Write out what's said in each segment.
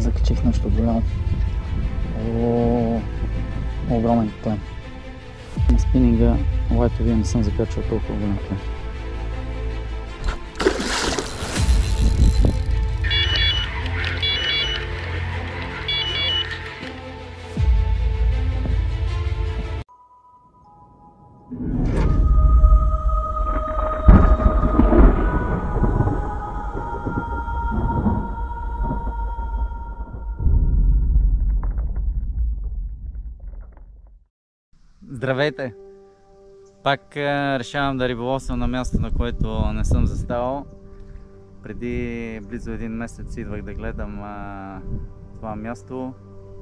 закачих нещо голямо. Огромен клем. На спининга лайтовия не съм закачал толкова голям клем. Здравейте! Пак решавам да риболовствам на място, на което не съм заставал. Преди близо един месец идвах да гледам това място.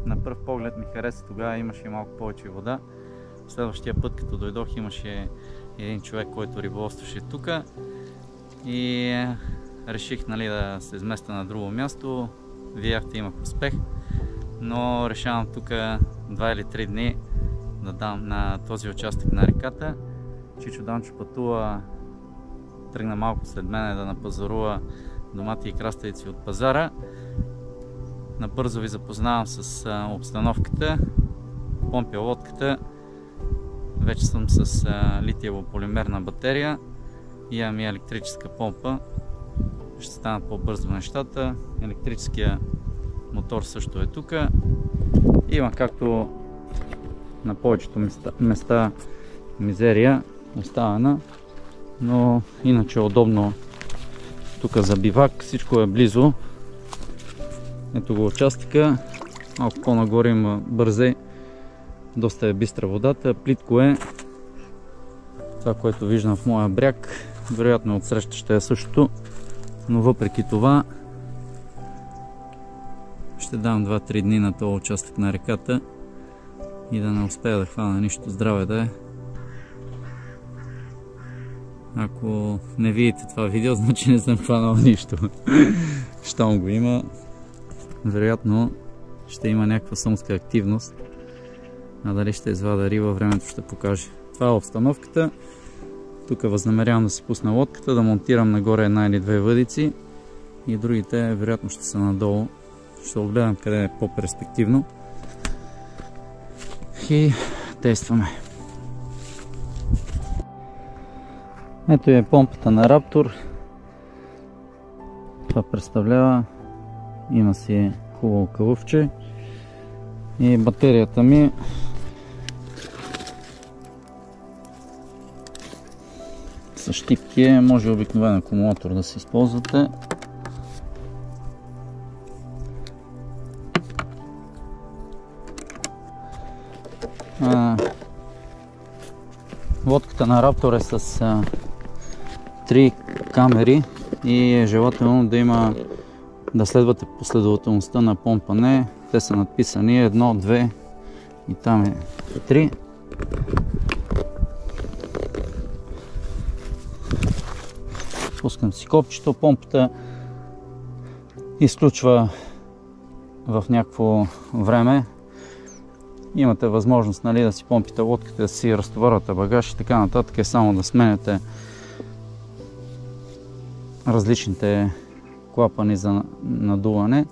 На пръв поглед ми хареса, тогава имаше малко повече вода. Следващия път, като дойдох, имаше един човек, който риболовстваше тук. И реших да се изместя на друго място. Видяхте, имах успех. Но решавам тук 2 или 3 дни да дам на този участък на реката. Чичо Данчо пътува, тръгна малко след мене да напазарува домати и краставици от пазара. Набързо ви запознавам с обстановката. Помпя лодката. Вече съм с литиево-полимерна батерия. Имам и електрическа помпа. Ще станат по-бързо нещата. Електрическия мотор също е тук. Има, както на повечето места, мизерия оставена, но иначе е удобно тук за бивак. Всичко е близо. Ето го участъка. Малко по-нагоре има бързе. Доста е бистра водата. Плитко е. Това, което виждам в моя бряг, вероятно отсреща ще е същото, но въпреки това ще дам 2-3 дни на този участък на реката и да не успея да хвана нищо. Здраве да е. Ако не видите това видео, значи не съм хванал нищо. Щом го има, вероятно ще има някаква съмска активност, а дали ще извада риба, времето ще покаже. Това е обстановката. Тук възнамерявам да си пусна лодката, да монтирам нагоре 1 или 2 въдици и другите вероятно ще са надолу. Ще огледам къде е по-перспективно и действаме. Ето е помпата на Раптор. Това представлява, има си хубаво калъвче и батерията ми с щипки. Може обикновен акумулатор да се използвате. Лодката на Раптор е с 3 камери и е желателно да следвате последователността на помпане. Те са надписани 1, 2 и там е 3. Пускам си копчето, помпата изключва в някакво време. Имате възможност да си помпите лодката, да си разтоварвате багаж и така нататък. Е само да сменяте различните клапани за надуване.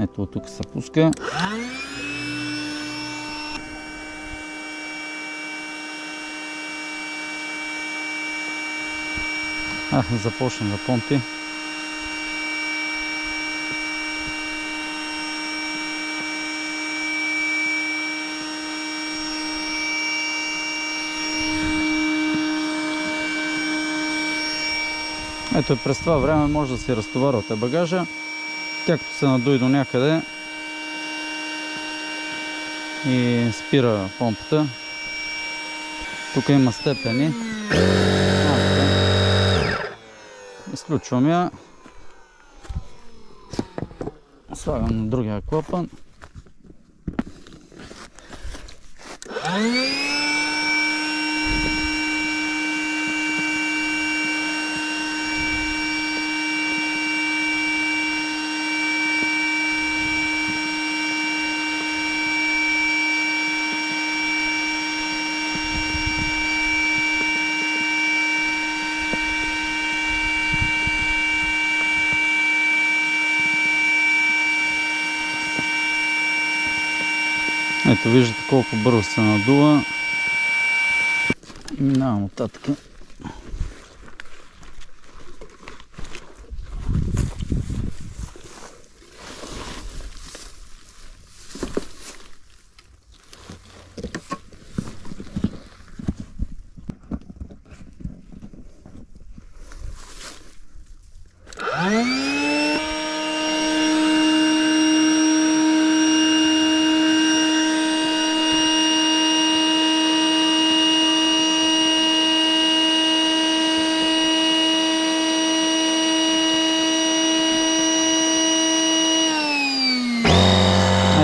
Ето от тук се пуска. Започна да помпи. Ето през това време може да си разтоварвате багажа, както се надуи до някъде и спира помпата. Тук има степени. Изключвам я. Слагам на другия клапан. Ето виждате колко бързо се надува. И минавам оттатък.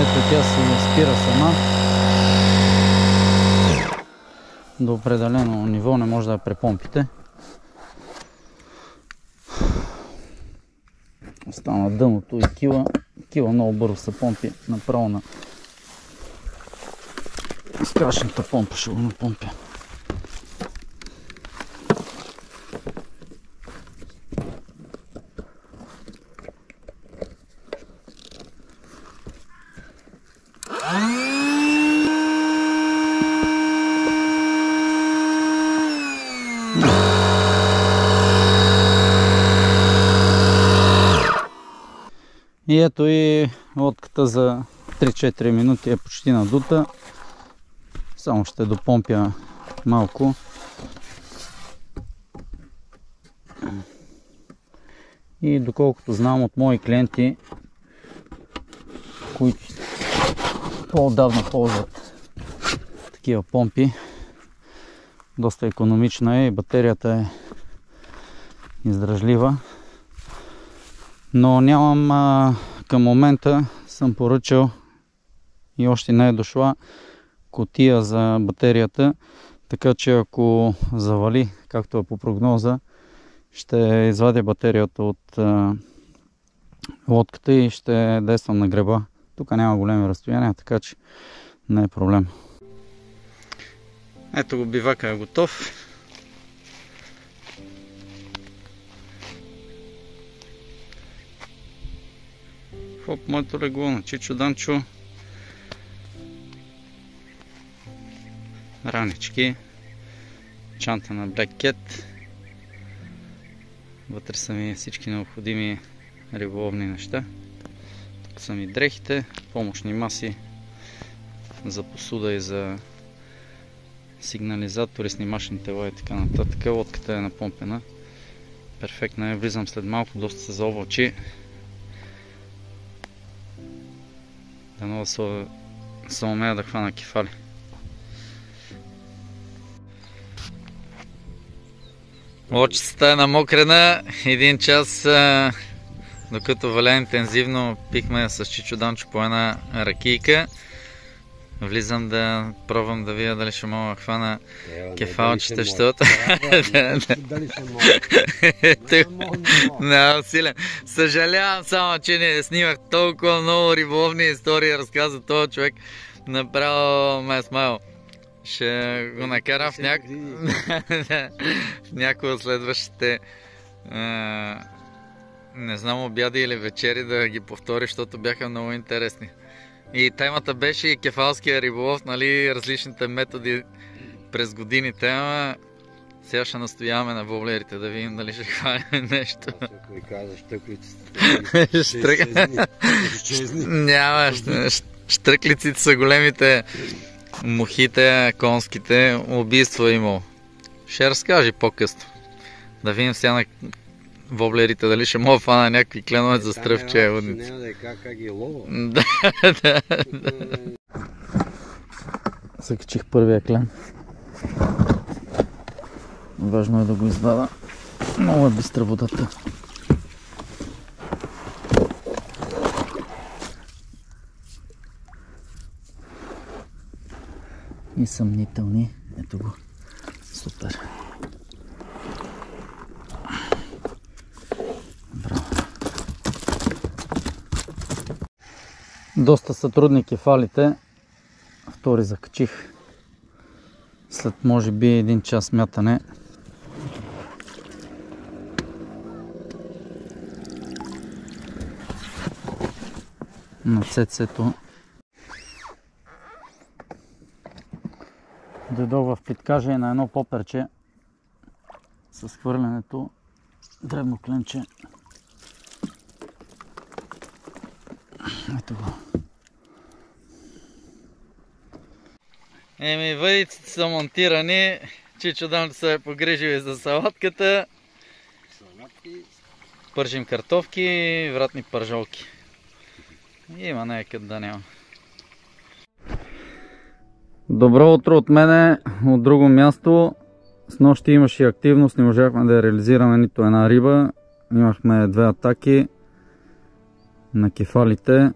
Ето тя се спира сама. До определено ниво не може да я препомпите. Остана дъното и кила. Кила много бързо се помпи направо на страшната помпа, ще го напомпя. И ето и лодката за 3-4 минути е почти надута. Само ще допомпя малко. И доколкото знам от мои клиенти, които по-отдавна ползват такива помпи, доста икономична е и батерията е издръжлива. Но нямам, към момента съм поръчал и още не е дошла кутия за батерията, така че ако завали, както е по прогноза, ще извадя батерията от лодката и ще действам на греба. Тук няма големи разстояния, така че не е проблем. Ето го, бивака е готов. Хоп, моето легло на Чичо Данчо. Ранички. Чанта на Black Cat. Вътре са ми всички необходими риболовни неща. Тук са ми дрехите, помощни маси за посуда и за сигнализатори, снимачни тела и така нататък. Лодката е напомпена. Перфектна е. Влизам след малко, доста се заоблачи. Дано да се умея да хвана кефали. Лодчицата е намокрена. 1 час, докато валя интензивно, пихме с Чичо Данчо по една ракийка. Влизам да пробвам да видя дали ще мога да хвана кефалчета, защото... Дали ще мога? Не, усилен. Съжалявам само, че не снимах толкова много риболовни истории, разказа този човек. Направо ме е смаял. Ще го накарам в някои от следващите не знам, обяди или вечери да ги повтори, защото бяха много интересни. И темата беше и кефалския риболов, нали, различните методи през годините, ама сега ще настояваме на воблерите да видим дали ще хванем нещо. Ако ви каза щъклиците, няма, щъклиците са големите, мухите, конските, убийство е имало. Ще разкажи по-късно. Да видим сега на воблерите дали ще мога фана някакви кленове за стръвче водници. Няма да е как ги лова. Да. Закачих първия клен. Важно е да го извада. Много е бистра водата. И съмнителни. Ето го. Супер. Браво. Доста са трудни кефалите. Втори закачих. След може би 1 час мятане. На цецето. Дойдох в Питкажа и на едно поперче с хвърлянето дребно кленче. Ето го. Въдиците са монтирани. Чичо Данчо се е погрижил и за салатката. Пържим картофки, вратни пържолки. Има някъде да няма. Добро утро от мене, от друго място. Снощи имаше активност, не можахме да реализираме нито една риба. Имахме 2 атаки на кефалите.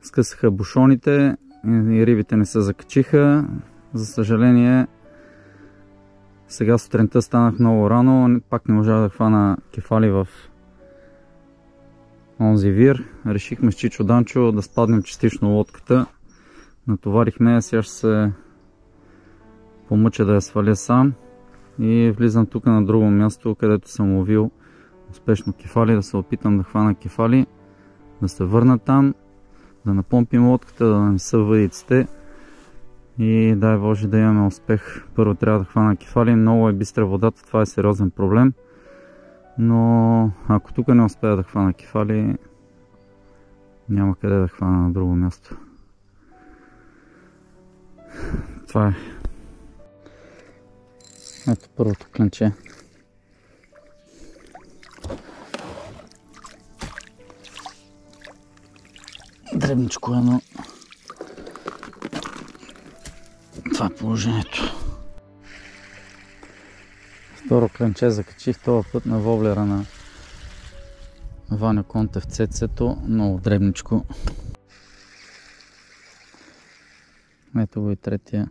Скъсаха бушоните и рибите не се закачиха. За съжаление, сега сутринта станах много рано, пак не можах да хвана кефали в онзи вир. Решихме с Чичо Данчо да спаднем частично лодката. Натоварихме я, сега ще се помъча да я сваля сам и влизам тук на друго място, където съм ловил успешно кефали, да се опитам да хвана кефали, да се върна там, да напомпим лодката, да нанеса въдиците и дай Боже да имаме успех. Първо трябва да хвана кефали, много е бистра водата, това е сериозен проблем, но ако тук не успея да хвана кефали, няма къде да хвана на друго място. Това е. Ето първото кленче. Дребничко е, но това е положението. Второ кленче закачих този път на воблера на Ваньо Контев цецето, много дребничко. Ето го и третия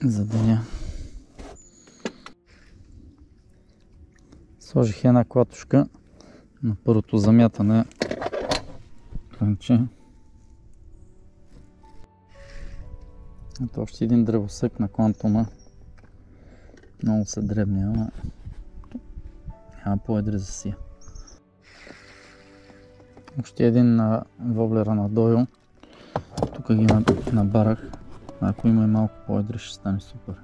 за деня. Сложих една клатушка на първото замятане кленче. Ето още един дръвосък на Quantum. Много се дребни, ама няма по-едри за сия. Още един на воблера на Дойо. Тук ги набарах. Ако има и малко по-едри, ще стане супер.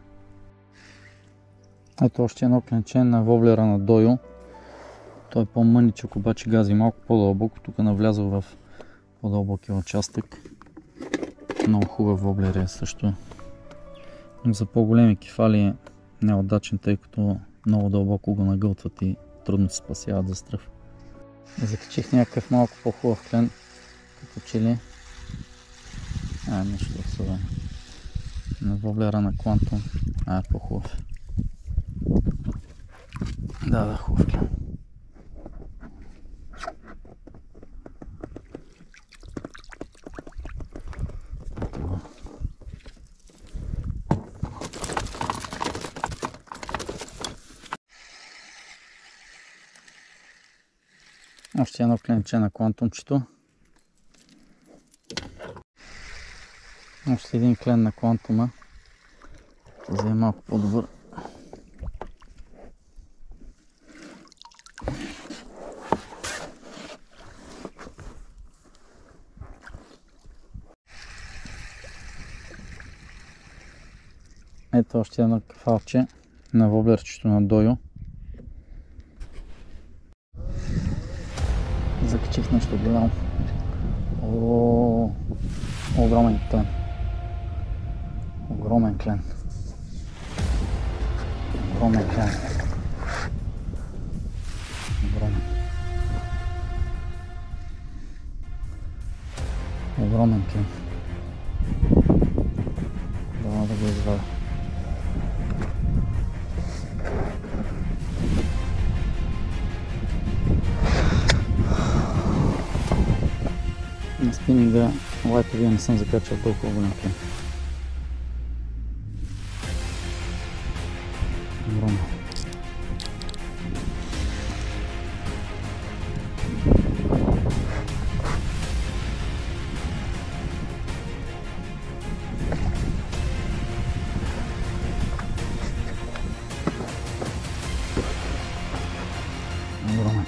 Ето още едно кленче на воблера на Дойо. Той е по-мъничък, обаче гази малко по-дълбоко. Тук навлязъл в по-дълбокия участък. Много хубав воблер е също. За по-големи кефали е неудачен, тъй като много дълбоко го нагълтват и трудно се спасяват за стръв. Закачих някакъв малко по-хубав клен, като че ли нещо особено. На воблера на Quantum е по-хубав. Да, хубав клен. Още едно кленче на Quantumчето. Още един клен на Quantum. За е малко по-добър. Ето още едно кефалче на воблерчето на Дойо. Закачих нещо голямо. Огромен клен. Огромен клен. Огромен клен. Огромен. Огромен клен. Дано да го извадя. На спининга лайтовия не съм закачал толкова голям клен. Огромен. Огромен.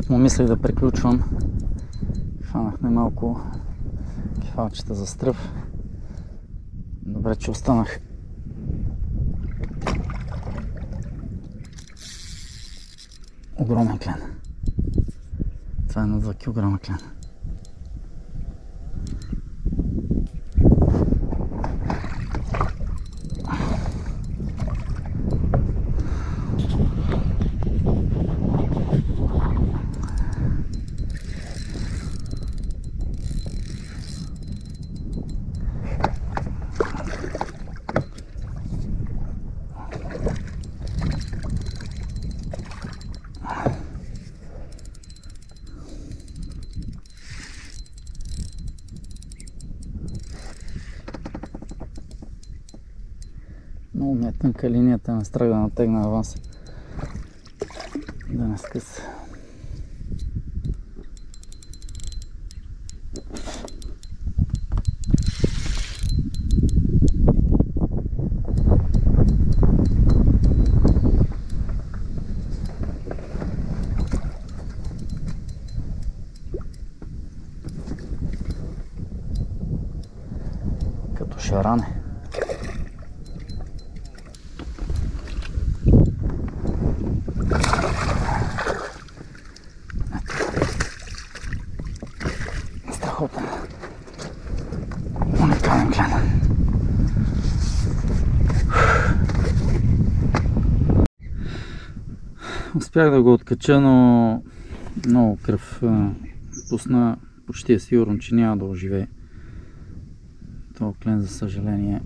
му мислех да приключвам. Хванахме малко кефалчета за стръв. Добре, че останах. Огромен клен. Това е на 2 кг клен. Много ми е тънка линията, не страх да натегна аванс. Да не скъса. Като шаране. Страхотен. Уникален клен. Успях да го откача, но много кръв пусна. Почти е сигурно, че няма да оживее. Това клен, за съжаление.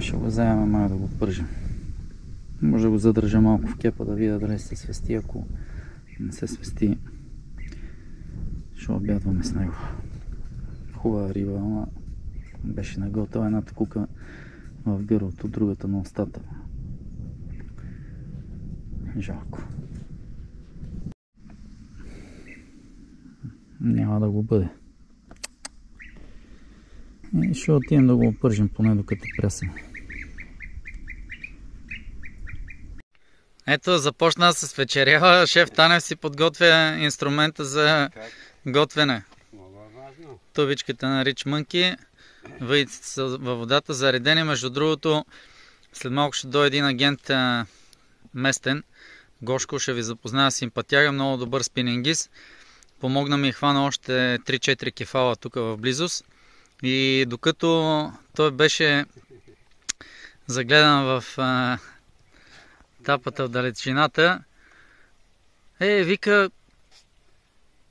Ще го вземем, май да го пържим. Може да го задържа малко в кепа да видя дали се свести. Ако не се свести, ще обядваме с него. Хубава риба, ама беше наготова едната кука в гърлото, другата на устата. Жалко. Няма да го бъде. И ще отидем да го опържим поне докато пресем. Ето, започна с вечеря. Шеф Танев си подготвя инструмента за готвене. Тубичката на Rich Monkey. Въйдите са във водата заредени. Между другото, след малко ще дойде един агент местен. Гошко ще ви запознава с симпатяга. Много добър спинингист. Помогна ми и хвана още 3-4 кефала тук в близост. И докато той беше загледан в тапата в далечината, вика,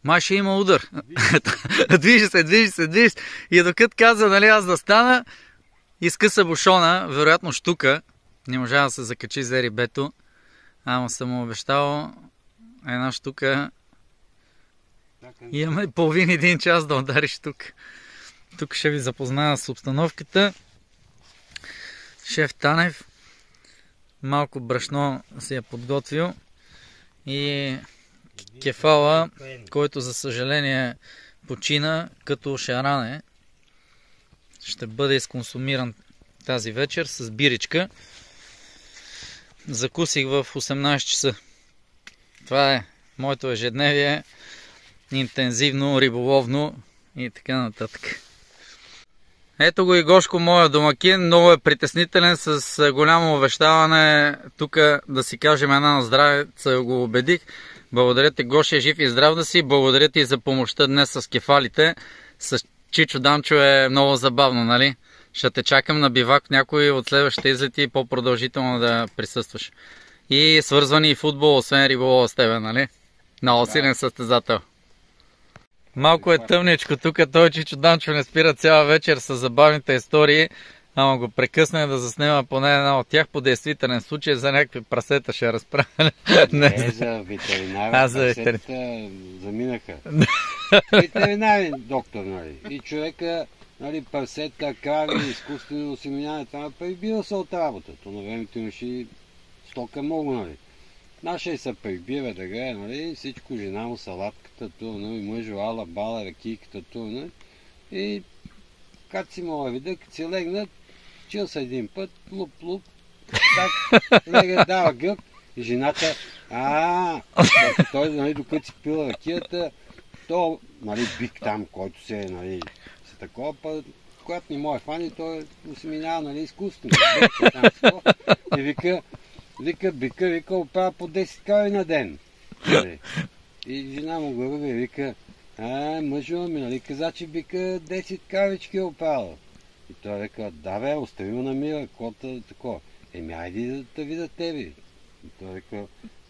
май ще има удар. Движи се. И докато каза, нали, аз да стана, изкъса бушона, вероятно щука. Не можа да се закачи за рибето. Ама съм му обещал една штука. Имаме половин-един час да удариш тук. Тук ще ви запозная с обстановката. Шеф Танев малко брашно си е подготвил и кефала, който за съжаление почина като шаране, ще бъде изконсумиран тази вечер с биричка. Закусих в 18 часа. Това е моето ежедневие, интензивно, риболовно и така нататък. Ето го и Гошко, моя домакин. Много е притеснителен, с голямо увещаване. Тук да си кажем една на здраве, го убедих. Благодаря ти, Гоши, жив и здрав да си. Благодаря ти за помощта днес с кефалите. С Чичо Дамчо е много забавно, нали? Ще те чакам на бивак някой от следващите излети по-продължително да присъстваш. И свързвани и футбол, освен риболова с тебе, нали? Много силен състезател. Малко е тъмничко тук, той Чичо Данчо не спира цяла вечер с забавните истории, ама го прекъсна да заснема поне една от тях по действителен случай, за някакви прасета ще разправя. Не, за ветеринар, прасетата заминаха. Ветеринарен доктор, нали? И човека, нали, прасета, крави, изкуствено осеменяване, това прибира се от работата. На времето имаше и стока много, нали? Нашия се прибира да грее, нали, всичко, жена му, салатката, турно, и мъжо, ала, бала, ракийката, турно. И като си мога вида, като си легнат, чил се един път, луп, так, лега, дава гръб, и жената, Той, нали, докато си пил ракията, то, нали, бик там, който се, нали, се такова, когато не може фани, той се минава, нали, изкуствено. И вика, оправя по 10 кави на ден. Нали. И жена му го ръга и вика, мъжо ми, нали, каза, че бика 10 кавички оправил. И той вика, да бе, остави му на мира, кота, такова. Айди да видя тебе. И той вика,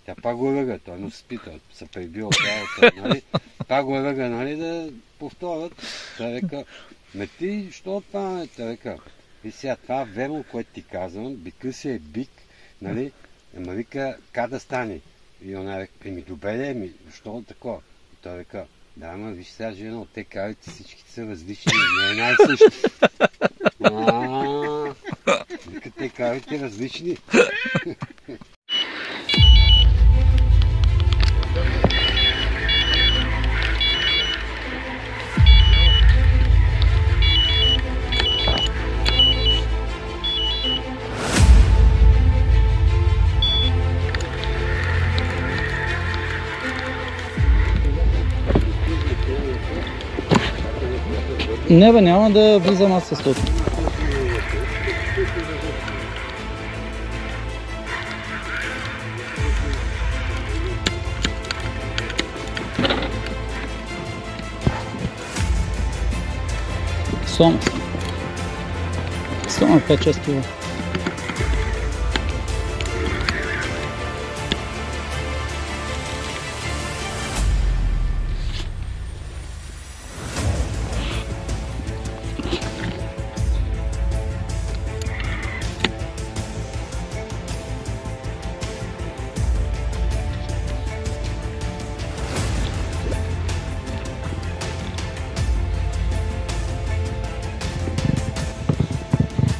тя пак го ръга, той му се спита, се прибил, нали, пак го ръга, нали, да повторят. Той вика, ти, що това, той вика, и сега това верно, което ти казвам, бика си е бик, нали, ама вика, как да стане? И она вика, добре, що такова? И той вика, да, ама виж сега, жена, те кавите всичките са различни, не е най-същи. Вика, те кавите различни. Не бе, няма да влизам аз с това. Сома 5-6 кг.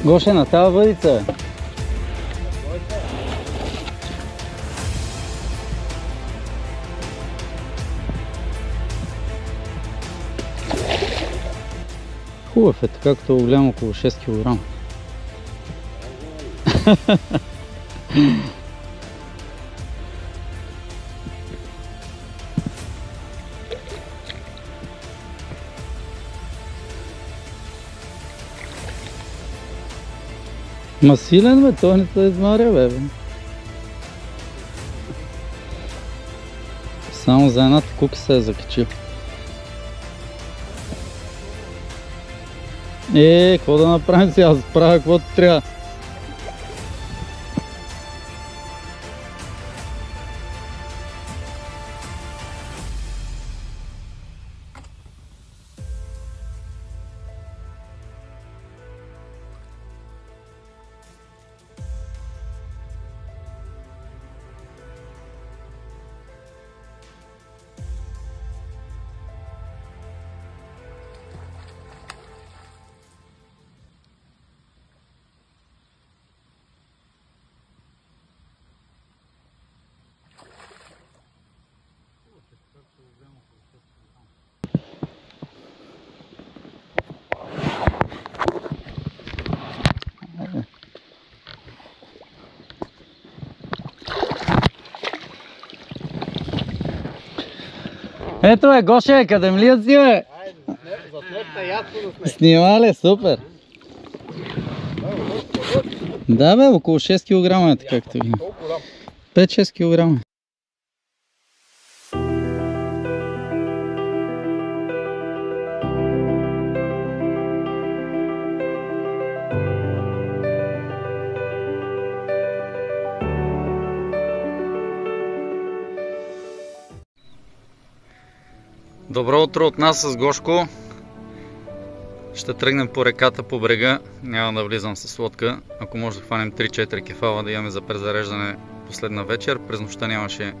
Гоше, на тази въдица. Хубав е, така като голям, около 6 кг. Ма силен бе, той не се измаря бе. Само за едната куки се е закачил. Какво да направим сега? Аз правя каквото трябва. Ето е, Гоше, къде млият си бе? Снима ли? Супер! Да бе, около 6 кг е така както ги. 5-6 кг. Добро утро от нас с Гошко. Ще тръгнем по реката по брега. Няма да влизам с лодка. Ако може да хванем 3-4 кефала да имаме за презареждане последна вечер. През нощта нямаше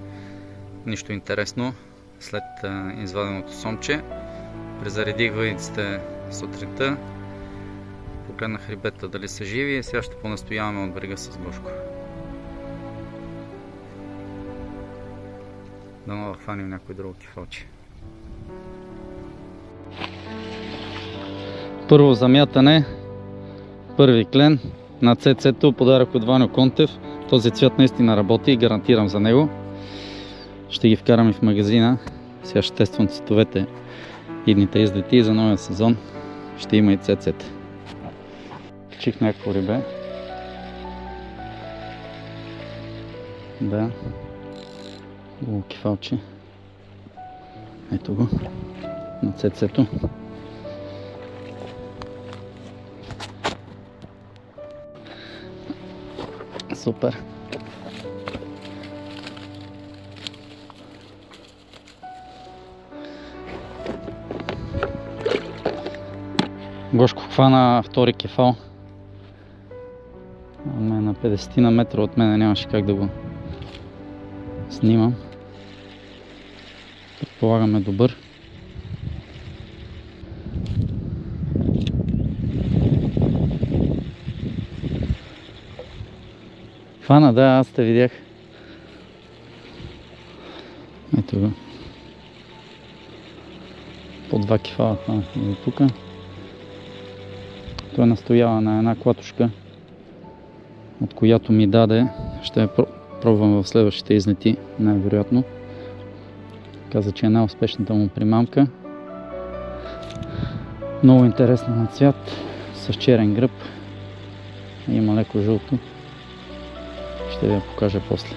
нищо интересно след изваденото сомче. Презаредих въдиците сутринта. Погледнах рибета дали са живи и сега ще понастояваме от брега с Гошко. Дано да хванем някой друго кефалче. Първо замятане, първи клен на ЦЦ-то, подарък от Ваньо Контев. Този цвят наистина работи и гарантирам за него. ще ги вкараме в магазина. Сега ще тествам цветовете идните излети и за новия сезон ще има и цецета. Чих някакво рибе. Да. Хубаво кефалче. Ето го. На цецето. Супер. Гошко хвана втори кефал. На 50 на метра от мене нямаше как да го снимам. Предполагаме добър. Хвана, да, аз те видях. Ето го. По 2 кефала хвана до тук. Той настоява на една клатушка, от която ми даде. Ще я пробвам в следващите излети, най-вероятно. Каза, че е най-успешната му примамка. Много интересна на цвят, с черен гръб. Има леко жълто. Ще ви я покажа после.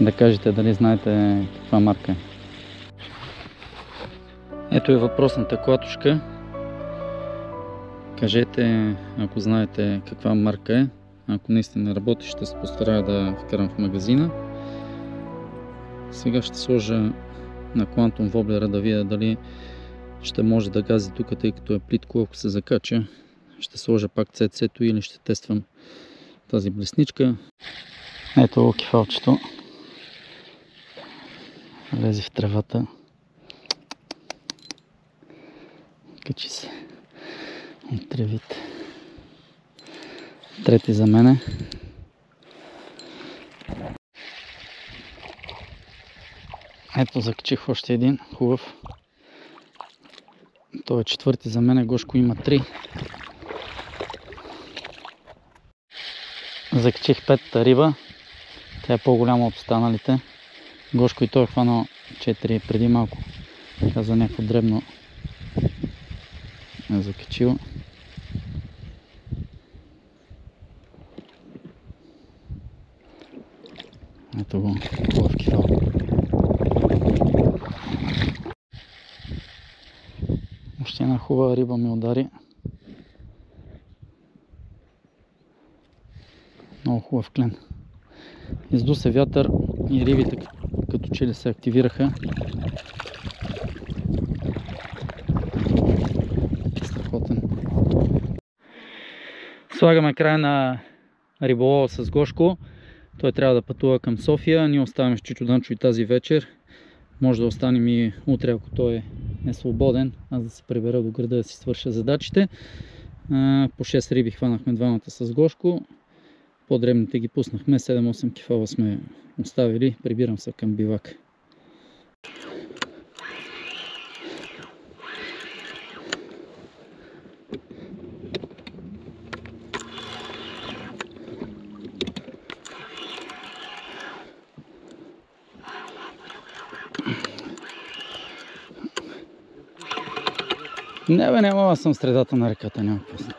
Да кажете дали знаете каква марка е. Ето е въпросната клатушка. Кажете, ако знаете каква марка е. Ако наистина работи, ще се постарая да вкарам в магазина. Сега ще сложа на Quantum Wobbler да видя дали ще може да гази тук, тъй като е плитко. Ако се закача, ще сложа пак CC-то или ще тествам тази блесничка. Ето го кефалчето. Влезе в тревата. Качи се от тревите. Трети за мене. Ето закачих още един хубав. Той е четвърти за мене. Гошко има 3. Закачих 5-та риба. Тя е по-голяма от останалите. Гошко и той е хванал 4 преди малко. Каза някакво дребно е закачил. Ето го, хубав кефал. Още една хубава риба ми удари. Много хубав клен. Изду се вятър и рибите като че ли се активираха. Страхотен. Слагаме край на риболова с Гошко. Той трябва да пътува към София. Ние оставаме с Чичо Данчо и тази вечер. Може да останем и утре, ако той е свободен. Аз да се прибера до града да си свърша задачите. По 6 риби хванахме двамата с Гошко. По-дребните ги пуснахме. 7-8 кефала сме оставили. Прибирам се към бивак. Не бе, няма, аз съм в средата на реката, няма пусна.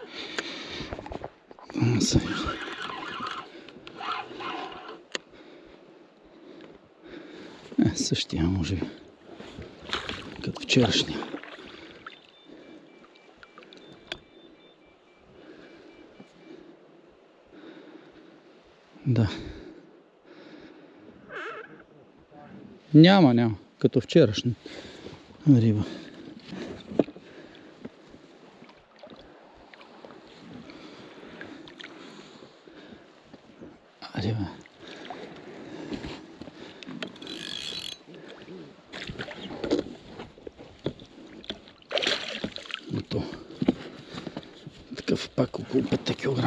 Същия, може би. Като вчерашния. Да. Няма. Като вчерашния риба. Риба. Такъв пак около 5 кг.